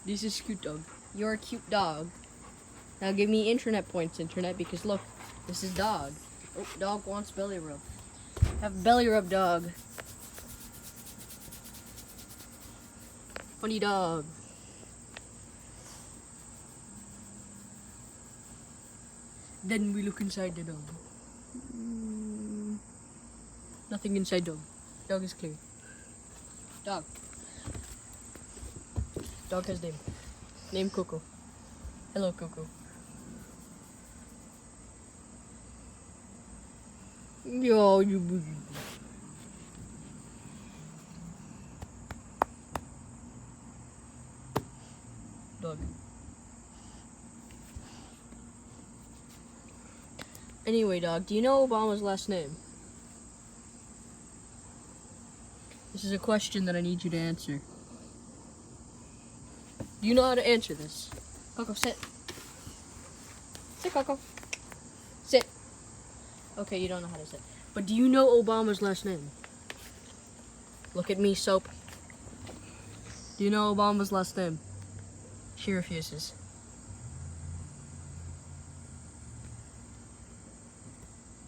This is cute dog. You're a cute dog. Now give me internet points, internet, because look, this is dog. Oh, dog wants belly rub. Have belly rub, dog. Funny dog. Then we look inside the dog. Nothing inside dog. Dog is clear. Dog. Dog has name. Name Coco. Hello, Coco. Yo, you boogie. Dog. Anyway, dog, do you know Obama's last name? This is a question that I need you to answer. Do you know how to answer this? Coco, sit. Sit, Coco. Sit. Okay, you don't know how to sit. But do you know Obama's last name? Look at me, Soap. Do you know Obama's last name? She refuses.